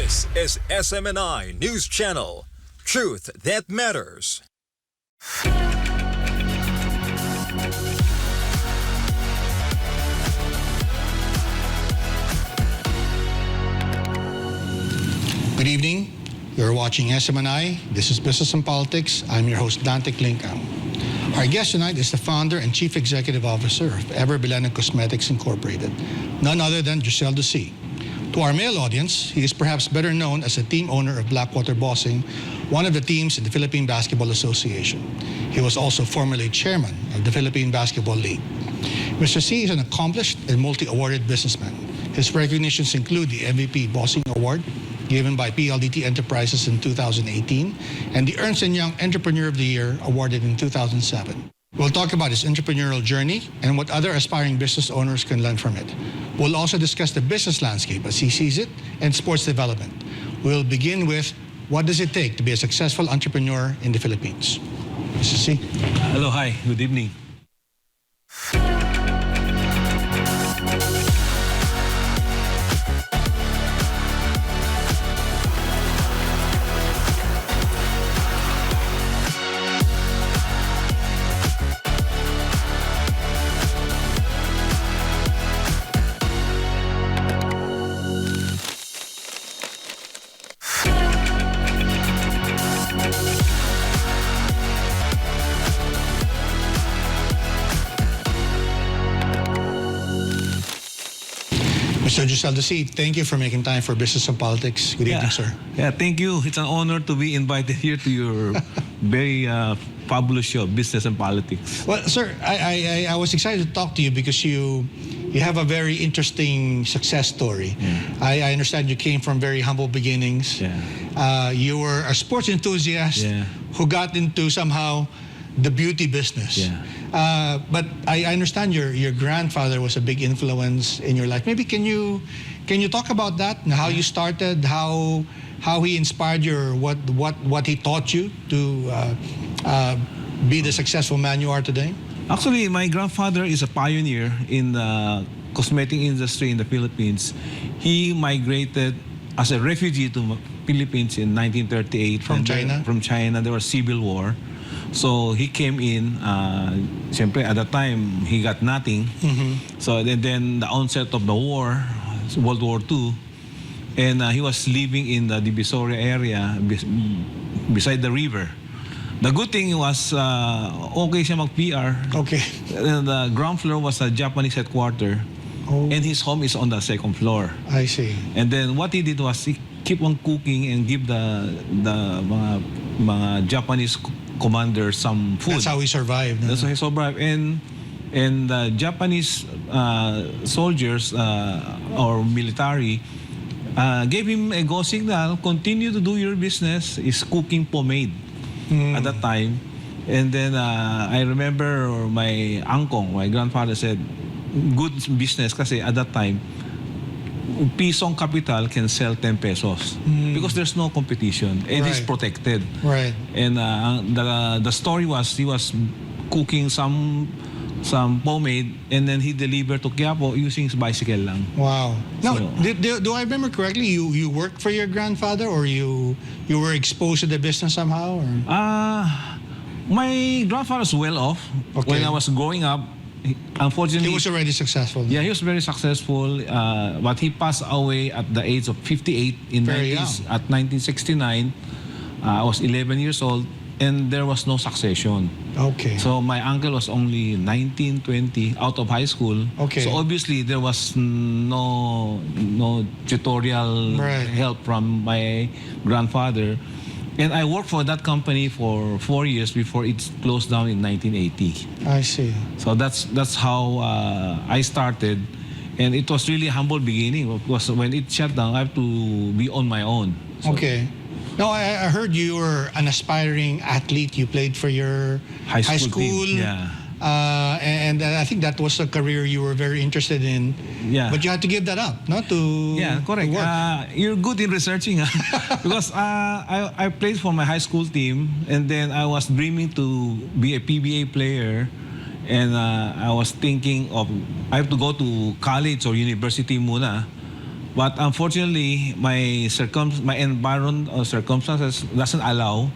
This is SMNI News Channel. Truth that matters. Good evening. You're watching SMNI. This is Business and Politics. I'm your host, Dante Klinkam. Our guest tonight is the founder and chief executive officer of Ever Bilena Cosmetics Incorporated, none other than Dioceldo Sy. To our male audience, he is perhaps better known as a team owner of Blackwater Bossing, one of the teams in the Philippine Basketball Association. He was also formerly chairman of the Philippine Basketball League. Mr. Sy is an accomplished and multi-awarded businessman. His recognitions include the MVP Bossing Award, given by PLDT Enterprises in 2018, and the Ernst & Young Entrepreneur of the Year, awarded in 2007. We'll talk about his entrepreneurial journey and what other aspiring business owners can learn from it. We'll also discuss the business landscape as he sees it and sports development. We'll begin with, what does it take to be a successful entrepreneur in the Philippines? Mr. Sy. Hello, hi, good evening. Mr. Dioceldo Sy, thank you for making time for Business and Politics. Good evening, sir. Yeah, thank you. It's an honor to be invited here to your very fabulous show, Business and Politics. Well, sir, I was excited to talk to you because you have a very interesting success story. Yeah. I understand you came from very humble beginnings. Yeah. You were a sports enthusiast who got into somehow the beauty business. Yeah. But I understand your grandfather was a big influence in your life. Maybe can you talk about that and how you started, how he inspired you, or what he taught you to be the successful man you are today? Actually, my grandfather is a pioneer in the cosmetic industry in the Philippines. He migrated as a refugee to Philippines in 1938. From China? From China. There was civil war. So he came in, siyempre at that time, he got nothing. Mm-hmm. So then the onset of the war, World War II, and he was living in the Divisoria area beside the river. The good thing was, okay siya mag-PR. Okay. The ground floor was a Japanese headquarter, and his home is on the second floor. I see. And then what he did was he keep on cooking and give the mga Japanese commanders some food. That's how he survived. That's how he survived. And the Japanese soldiers or military gave him a go signal, continue to do your business, is cooking pomade at that time. And then I remember my uncle, my grandfather said, good business kasi at that time, pisong capital can sell 10 pesos because there's no competition and he's protected. Right. And the story was he was cooking some pomade and then he delivered to Quiapo using his bicycle lang. Wow. Now, So, do I remember correctly? You worked for your grandfather, or you were exposed to the business somehow? Or? My grandfather was well off when I was growing up. Unfortunately, He was already successful. yeah, he was very successful, but he passed away at the age of 58 in Very young. at 1969. I was 11 years old, and there was no succession. Okay. So my uncle was only 19, 20, out of high school. Okay. So obviously there was no tutorial help from my grandfather. And I worked for that company for 4 years before it closed down in 1980. I see. So that's how I started. And it was really a humble beginning because when it shut down, I have to be on my own. So, Okay. Now, I heard you were an aspiring athlete. You played for your high school team. Yeah. And I think that was a career you were very interested in. Yeah. But you had to give that up, not to Yeah, correct. to work. You're good in researching because I played for my high school team, and then I was dreaming to be a PBA player, and I was thinking of I have to go to college or university muna. But unfortunately, my environment or circumstances doesn't allow.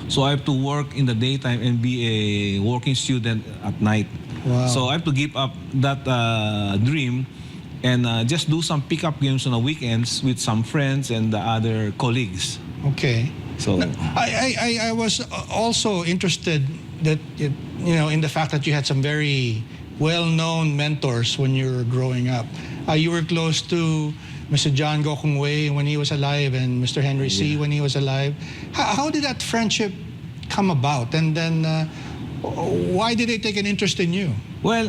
So I have to work in the daytime and be a working student at night. Wow. So I have to give up that dream and just do some pickup games on the weekends with some friends and the other colleagues. Okay. So I was also interested that in the fact that you had some very well-known mentors when you were growing up. You were close to Mr. John Gokongwei when he was alive and Mr. Henry Sy when he was alive. How did that friendship come about? And then why did they take an interest in you? well,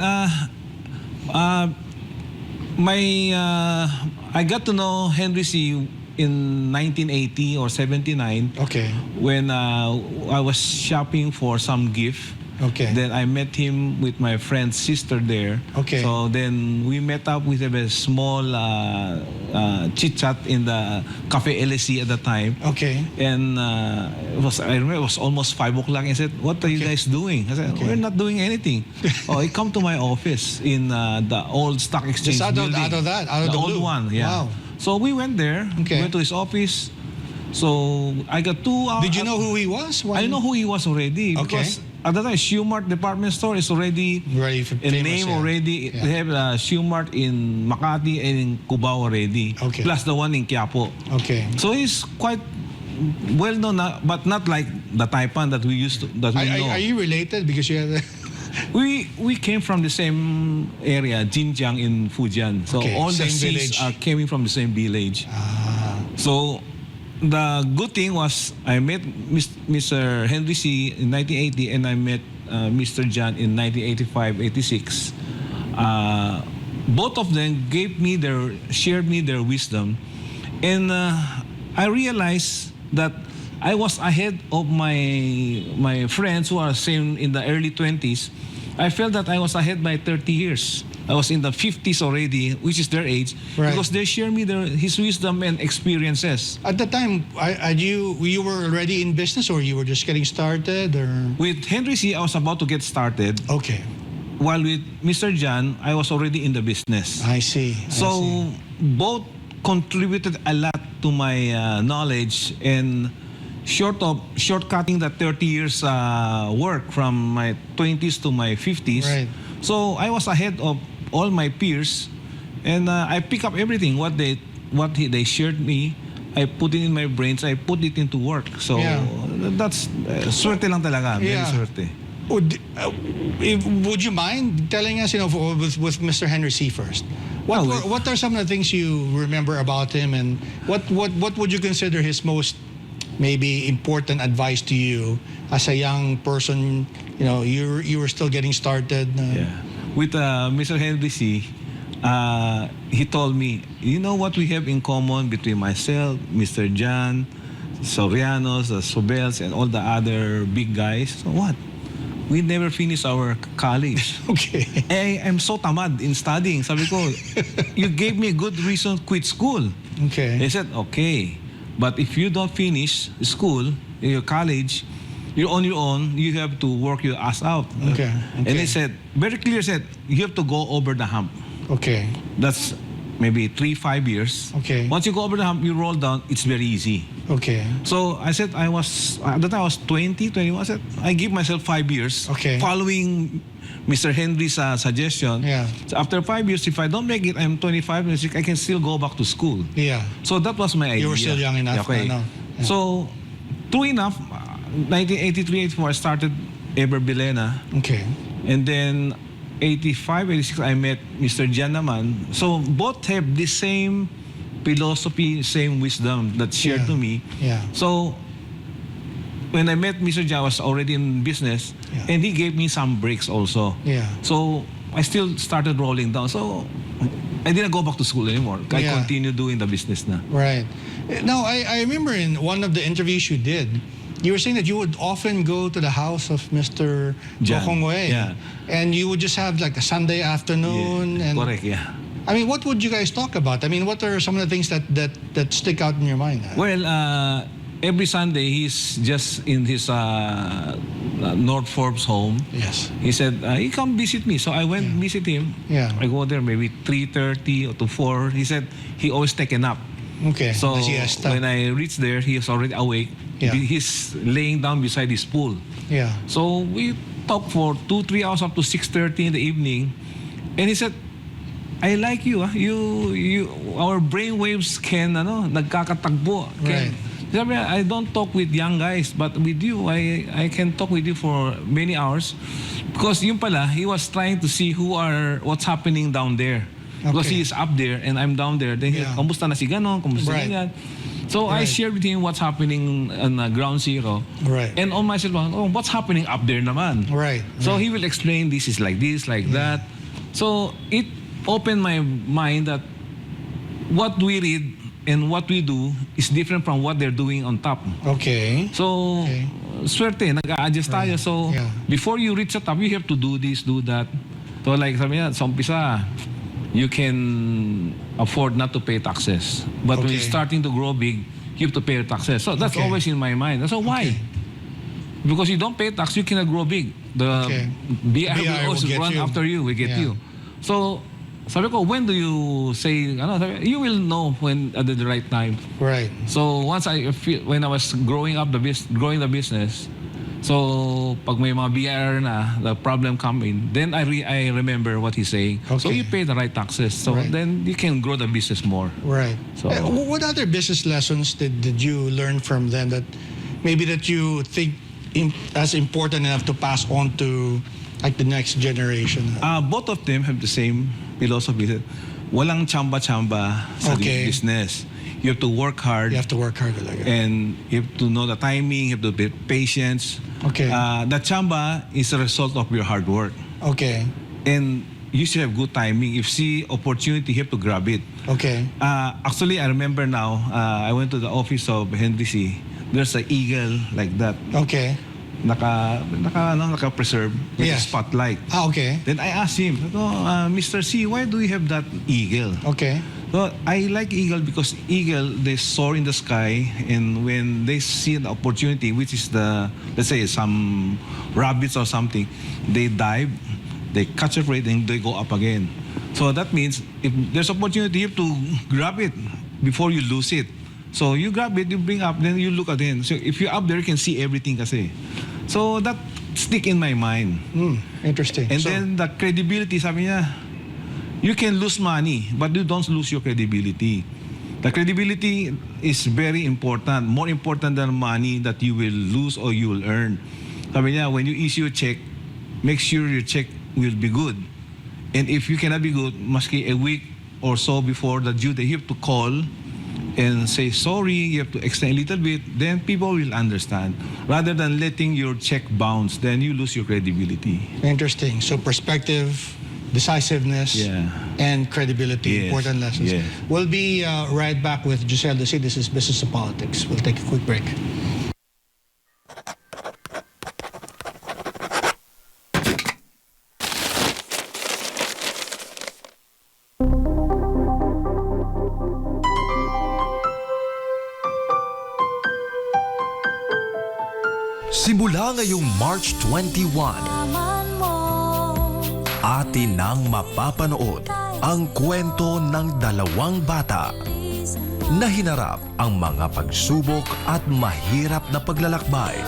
I got to know Henry Sy in 1980 or 79 Okay. when I was shopping for some gift. Okay. Then I met him with my friend's sister there. Okay. So then we met up with a small chit chat in the Cafe LSE at the time. Okay. And I remember it was almost 5 o'clock. I said, "What are you guys doing?" I said, Okay. "We're not doing anything." Oh, he come to my office in the old stock exchange Just out building. of the the old blue. one, yeah. Wow. So we went there. Okay. Went to his office. So I got 2 hours. Did you know who he was? I know who he was already Okay. because at that time Shoemart department store is already Very a famous, name yeah. already. Yeah. They have Shoemart in Makati and in Cubao already. Okay. Plus the one in Quiapo. Okay. So he's quite well known, but not like the Taipan that we used to that we know. Are you related? Because you have We came from the same area, Jinjiang in Fujian. So Okay, all the same seeds village. are coming from the same village. So the good thing was I met Mr. Henry Sy in 1980 and I met Mr. John in 1985-86. Both of them shared me their wisdom, and I realized that I was ahead of my friends who are same in the early 20s. I felt that I was ahead by 30 years. I was in the 50s already, which is their age, Right. because they share me his wisdom and experiences. At the time, you were already in business or you were just getting started or? With Henry Sy, I was about to get started, Okay. while with Mr. John, I was already in the business. I see. I see. So both contributed a lot to my knowledge and shortcutting the 30 years work from my 20s to my 50s. Right. So I was ahead of all my peers, and I pick up everything what they shared me. I put it in my brains. I put it into work. So Yeah. that's swerte lang talaga. Very Yeah. swerte. Would you mind telling us, with Mr. Henry Sy first? Oh, What are some of the things you remember about him, and what would you consider his most maybe important advice to you as a young person? You were still getting started. Yeah. With Mr. Henry Sy, he told me, you know what we have in common between myself, Mr. John, Sorianos, Sobels, and all the other big guys? So what? We never finished our college. Okay. I'm so tamad in studying. Sabi ko, you gave me a good reason to quit school. Okay. They said, okay, but if you don't finish school, your college, you're on your own, you have to work your ass out. Okay. And they said, very clear said, you have to go over the hump. Okay. That's maybe 3-5 years. Okay. Once you go over the hump, you roll down, it's very easy. Okay. So I said, at that time I was 20, 21. I said, I give myself 5 years. Okay. Following Mr. Henry's suggestion. Yeah. So after 5 years, if I don't make it, I'm 25, I can still go back to school. Yeah. So that was my idea. You were still young enough. Okay. No. Yeah. So, true enough, 1983-84, I started Ever Bilena. Okay. And then 85-86, I met Mr. Jan naman. So, both have the same philosophy, same wisdom that shared Yeah. to me. Yeah. So, when I met Mr. Jan, I was already in business. Yeah. And he gave me some breaks also. Yeah. So, I still started rolling down. So, I didn't go back to school anymore. I Yeah. continued doing the business na. Right. Now, I remember in one of the interviews you did, you were saying that you would often go to the house of Mr. Jan. Gokongwei. Yeah. And you would just have like a Sunday afternoon. Yeah. And Correct, yeah. I mean, what would you guys talk about? I mean, what are some of the things that stick out in your mind? Well, every Sunday, he's just in his North Forbes home. Yes. He said, he come visit me. So I went visit him. Yeah. I go there maybe 3:30 or to 4. He said he always take a nap. Okay. So the siesta. when I reached there, he is already awake. Yeah. He's laying down beside his pool. Yeah. So we talked for 2-3 hours up to 6:30 in the evening. And he said, I like you. Our brain waves can, nagkakatagbo. Right. Sabi niya, I don't talk with young guys, but with you, I can talk with you for many hours. Because yung pala, he was trying to see what's happening down there. Because Okay. he is up there and I'm down there. Then, kamusta na si ganon, kamusta Right. ganyan. So I shared with him what's happening on ground zero. Right. And on my cell phone, what's happening up there naman? Right. So he will explain this is like this, like that. So it opened my mind that what we read and what we do is different from what they're doing on top. Okay. So, Okay. swerte, nag-a-adjust tayo. So, Yeah. before you reach the top, you have to do this, do that. So, like sabi niya, sa umpisa, you can afford not to pay taxes. But when you're starting to grow big, you have to pay your taxes. So, that's Okay. always in my mind. So, why? Okay. Because you don't pay tax, you cannot grow big. The Okay. BI will will always get run you. after you, we get Yeah. you. So, sabi ko, when do you say, you will know when at the right time. Right. So once when I was growing the business, so pag may mga BIR na, the problem come in, then I remember what he's saying. So Okay. you pay the right taxes. So Right. then you can grow the business more. Right. So- What other business lessons did you learn from them that maybe that you think as important enough to pass on to like the next generation? Both of them have the same philosophy. Walang chamba-chamba sa Okay. business. You have to work hard. You have to work hard talaga. And you have to know the timing, you have to be patient. Okay. The chamba is a result of your hard work. Okay. And you should have good timing. If see opportunity, you have to grab it. Okay. Actually, I remember now, I went to the office of Henry C. There's an eagle like that, Okay. naka-preserve with a Yes. spotlight. Okay. Then I asked him, Mr. C, why do you have that eagle? Okay. So I like eagle because eagle, they soar in the sky, and when they see an opportunity, which is let's say some rabbits or something, they dive, they catch a prey, and they go up again. So that means if there's opportunity, you have to grab it before you lose it. So you grab it, you bring up, then you look again. So if you're up there, you can see everything kasi. So that stick in my mind. Interesting. And So- then the credibility, sabi niya, you can lose money, but you don't lose your credibility. The credibility is very important, more important than money that you will lose or you will earn. Sabi niya, when you issue a check, make sure your check will be good. And if you cannot be good, maski a week or so before the due date, you have to call and say sorry, you have to extend a little bit, then people will understand. Rather than letting your check bounce, then you lose your credibility. Interesting. So perspective, decisiveness, Yeah. and credibility, Yes. important lessons. Yes. We'll be right back with Dioceldo Sy. This is Business and Politics. We'll take a quick break. Simula ngayong March 21, atin nang mapapanood ang kwento ng dalawang bata na hinarap ang mga pagsubok at mahirap na paglalakbay.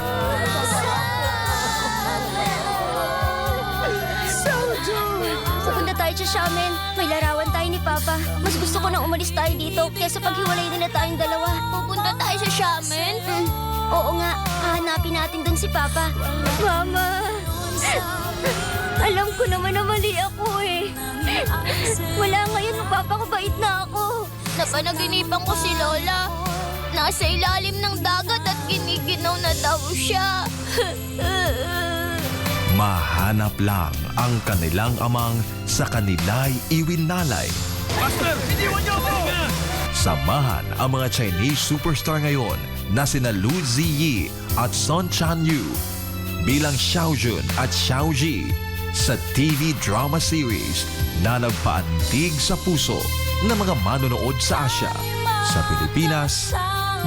Pupunta tayo sa Xiamen. May larawan tayo ni Papa. Mas gusto ko nang umalis tayo dito kaysa paghiwalay nila tayong dalawa. Pupunta tayo sa Xiamen? Oo nga. Hahanapin natin dun si Papa. Mama! Alam ko naman na mali ako eh. Wala ngayon ng Papa ko, bait na ako. Napanaginipan ko si Lola. Nasa ilalim ng dagat at giniginaw na daw siya. Mahanap lang ang kanilang amang sa kanila'y iwinalay. Master, iniwan niyo ako! Samahan ang mga Chinese superstar ngayon na sina Lu Ziyi at Son Chanyu bilang Xiaojun at Xiaoji sa TV drama series na nagpaantig sa puso ng mga manonood sa Asya, sa Pilipinas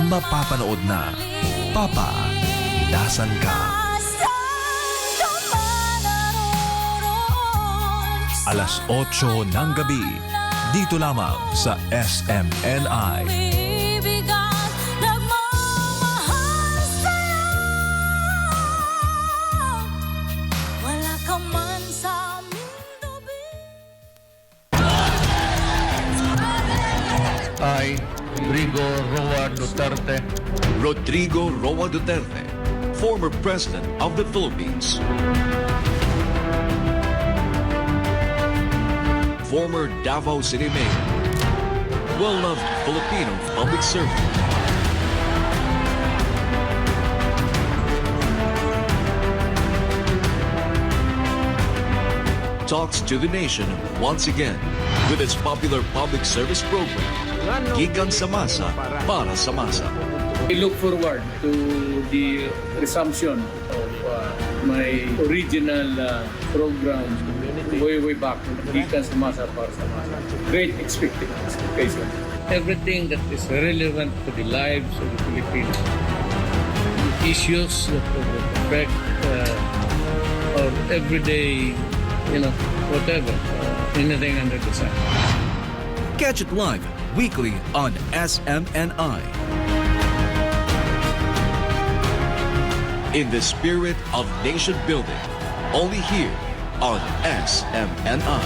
mapapanood na. Papa, nasan ka? Alas 8 ng gabi, dito lamang sa SMNI. I, Rodrigo Roa Duterte, former President of the Philippines. Former Davao City Mayor. Well-loved Filipino public servant. Talks to the nation once again with its popular public service program, Gikan sa Masa para sa Masa. I look forward to the resumption of my original program way back, Gikan sa Masa para sa Masa. Great expectation. Everything that is relevant to the lives of the Filipinos, issues that will affect our everyday, whatever, anything under the sun. Catch it live weekly on SMNI. In the spirit of nation building, only here on SMNI.